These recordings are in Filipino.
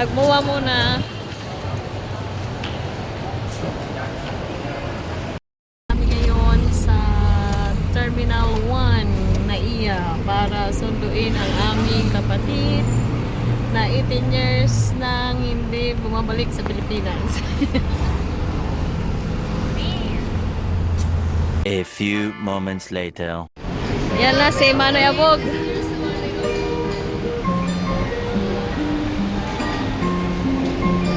Nagmuwa muna. Kami ngayon sa Terminal 1 na iya para sunduin ang aming kapatid na 18 years nang hindi bumabalik sa Pilipinas. A few moments later. Yan na si Manoy Abog.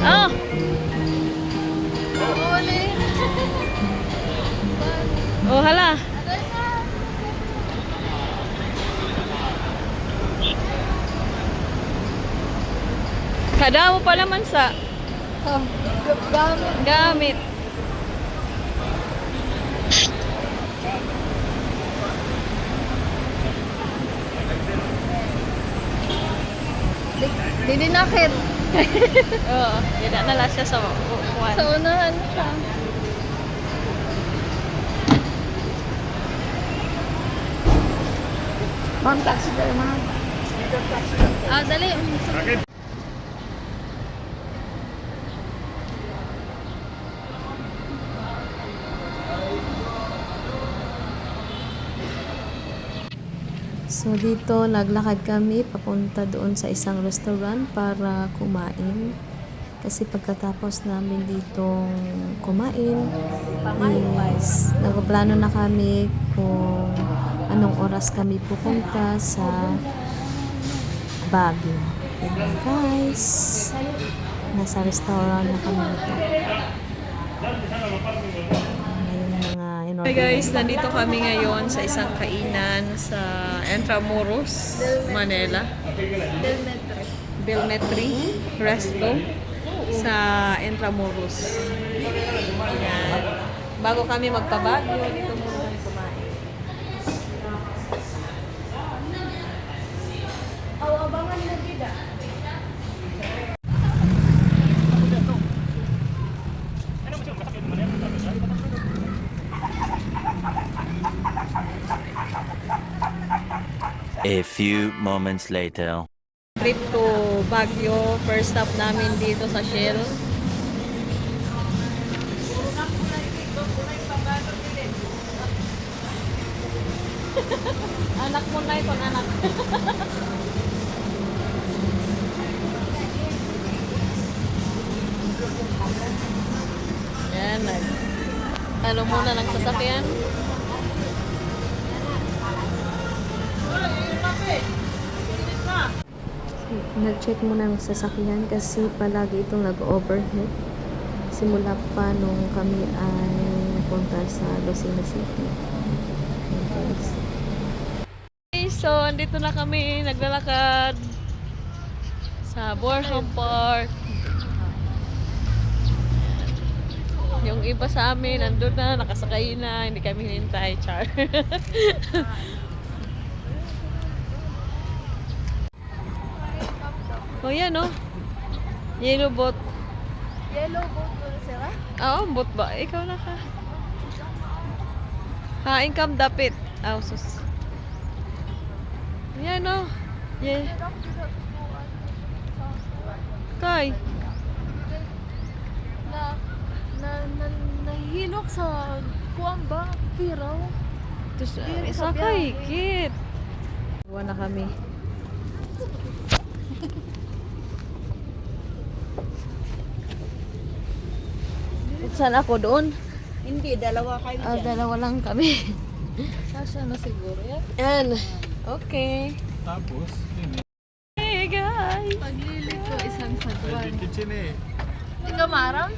Oh! Oh, hala. Kada mo pa naman sa gamit. Hindi nakit. Oo, yun na lang siya sa upuan. Sa unahan siya. Ma'am, taxi kayo, ma'am. Ah, dali. So dito naglakad kami papunta doon sa isang restaurant para kumain. Kasi pagkatapos namin ditong kumain is nagplano na kami kung anong oras kami pupunta sa Baguio. Ayan guys, nasa restaurant na kami dito. Hey guys, nandito kami ngayon sa isang kainan sa Intramuros, Manila. Belmetri Resto sa Intramuros. Yan. Bago kami magpabagyo, dito muna kami kumain. Abangan na dida. A few moments later. Trip to Baguio, first stop namin dito sa Shell. Anak mo na ito, anak. Yan, ano muna ng sasakyan. Nag-check muna ng sasakyan kasi palagi itong nag-overheat simula pa nung kami ay napunta sa Lucena City. Okay, so andito na kami naglalakad sa Borham Park. Yung iba sa amin nandun na, nakasakay na, hindi kami hinintay, char. Oh, yan, oh. Yellow boat. Yellow boat mo na sila? Oo, boat ba? Ikaw na ka. Hain kam dapit. Oh, sus. Yan, oh. Yeah. Kay. Nahilok sa kuwang ba? Piraw? Tapos, isa kay, kit. Iwan na kami. Saan ako doon? Hindi, dalawa kayo dyan. Dalawa lang kami. Sasya na siguro yan. Yan. Okay. Tapos, yun Hey guys! Paglilit ko isang sagwan. kitchen eh. Ikaw marang?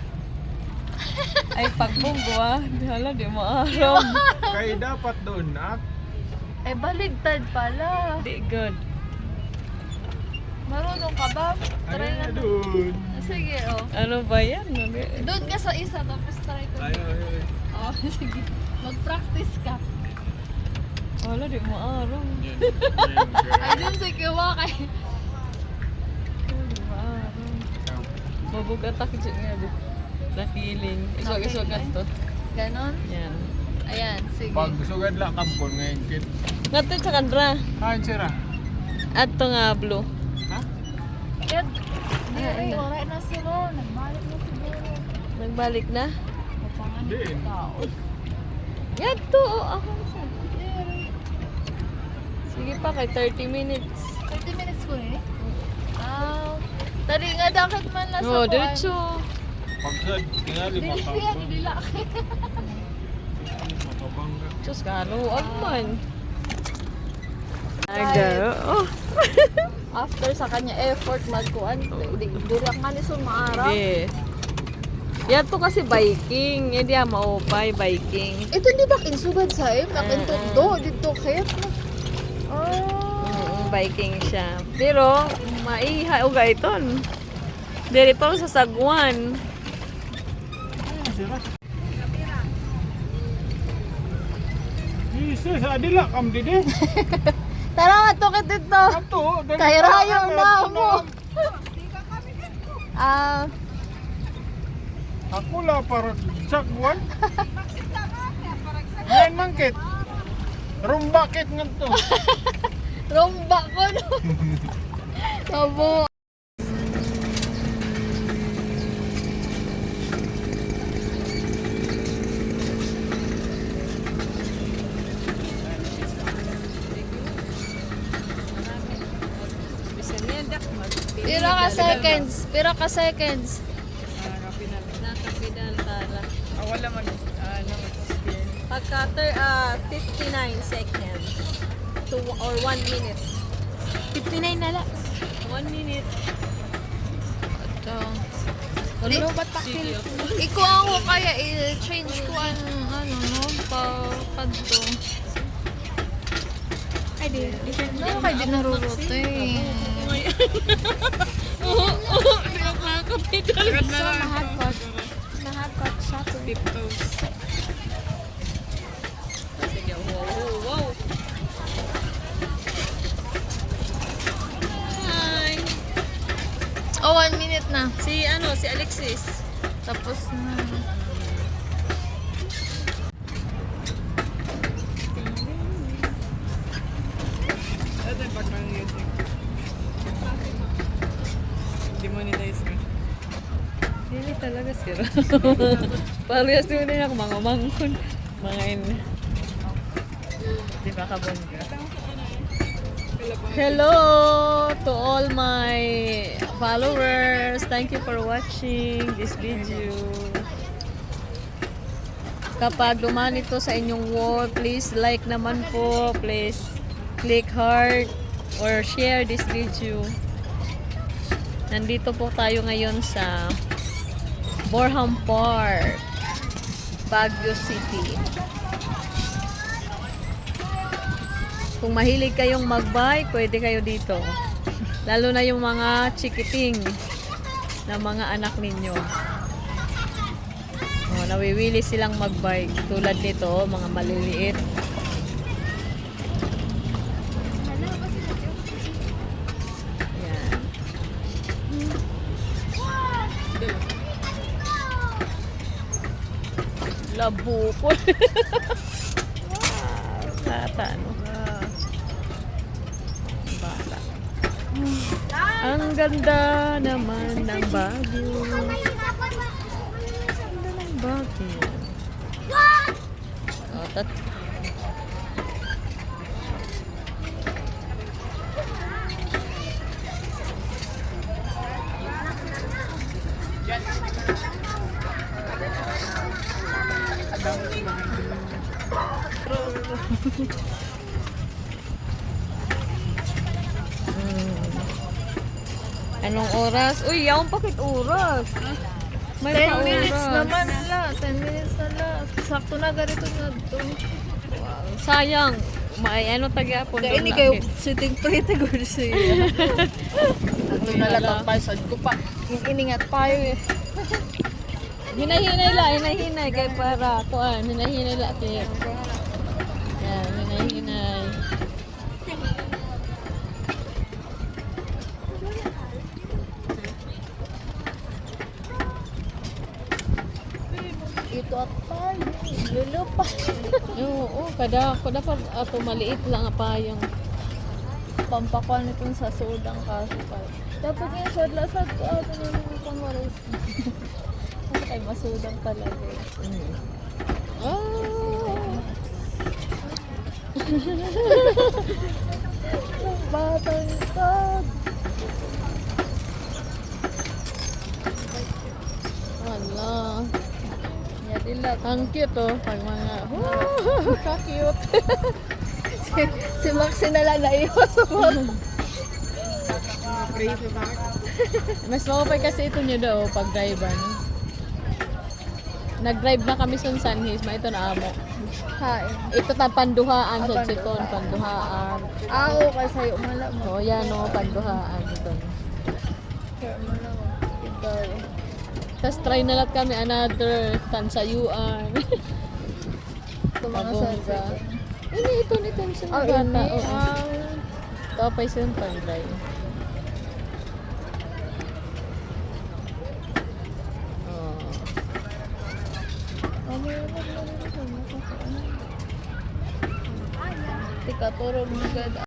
Ay, pagbunggo ah. Hala, di maaraw. Kaya dapat doon, nak. Eh, baligtad pala. Di good. Marunong ka ba? Ano Try na na. doon? Sige, oh. Ano ba yan? Doon ka sa isa, tapos try ko. Ay. Oh, sige. Mag-practice ka. Wala, di mo araw. Ay, dun sa kiwa kay... Di mo araw. Mabugatak dyan nga, di. Nakiling. Iswag-iswagan to. Ganon? Yan. Ayan, sige. Pag sugad lang kampon ngayon kit. Ngato sa kandra. Hain sira. Ato nga, blue. Ha? Yun. Ay, wala na sila. Nagbalik na siguro. Nagbalik na. Mapangan Din. tao. Yato, ako sa. Sige pa, kay 30 minutes. 30 minutes ko eh. Tari nga dapat man lang sa Oh, kuwan. diretso. Pag sad, tingali Dili pa yan, kampon. dili Makabangga. Diyos ka, luwag man. Aga, oh. After sa kanya effort magkuan, dili ang manisun maaraw. Sige. Yato kasi biking. Hindi maupay, biking. Ito di ba kinsugad sa im? Nakintundo dito kaya. Biking siya. Pero, maiha uga iton. Dili pa sa sagwan. Jesus, adila kam didi. Tara nga to kit ito. Ato, Kaya rayo na mo. Ako la para sakwan. Yan mangkit. Rumba kit nganto. Romba ko no. Tabo. Pira ka seconds. Pira ka seconds. Nakapidal tala. Wala man Pagka 59 seconds to or 1 minute. 59 na lang. 1 minute. Ito. Ano Di- ba't pakil? Iko ako kaya i-change ko ang ano no pa kadto. Ay di. No, kay di naruroto eh. Nakakapidal. So mahagkot. Mahagkot sa Tiptoes. Sige, wow. Hi. Oh, 1 minute na. Si Alexis. Tapos na. Demonetize ka. Hindi talaga sira. Parehas din na ako mga mangkon. Mga Di ba kabongga? Hello to all my followers. Thank you for watching this video. Kapag dumaan ito sa inyong wall, please like naman po. Please click heart or share this video. Nandito po tayo ngayon sa Borham Park, Baguio City. Kung mahilig kayong mag-bike, pwede kayo dito. Lalo na yung mga chikiting na mga anak ninyo. Oh, nawiwili silang mag-bike. Tulad nito, mga maliliit. Yan. Labo po. Bata, no? Bata. Ang ganda naman ng Baguio. Ang ganda ng Baguio. Oh, Anong oras? Uy, yaong pakit oras. May 10 minutes pa-oras. naman la. 10 minutes na la. Sakto na ganito na ito. Sayang. May ano tagyapon Kaya ini kayo sitting pretty good siya. Ano na lang ang pasad ko pa. Iningat tayo eh. Hinay-hinay la, hinay-hinay. Kaya para, kuan, hinay-hinay la. Kaya, yan, hinay-hinay. Lulupa. Oo, kada pa ato maliit lang pa yung Pampakuan itong sa sudang kaso pa. Dapat yung sudla sa ato na yung pangwaris. Kasi kayo masudang talaga. Batang tag. Wala. Yadilag. Ang cute oh, pag mga ka-cute. Si Maxi na lang naiwas mo. Mas makapay kasi ito nyo daw pag driver. Nag-drive na kami sa San Hills, ito na amo. Hain. Ito ta panduhaan, so Panduhaan. siton, panduhaan. Okay sa'yo. Mala mo. So yan o, panduhaan ito. Kaya mala mo. Ikaw. Tapos try na lang kami another tansayuan. Ito mga Pabongga. sunset. Ini ito sa Oh, mga ini. bata. Oo. Tapos yung pang-drive. Oh. Tika, turog mo ganda.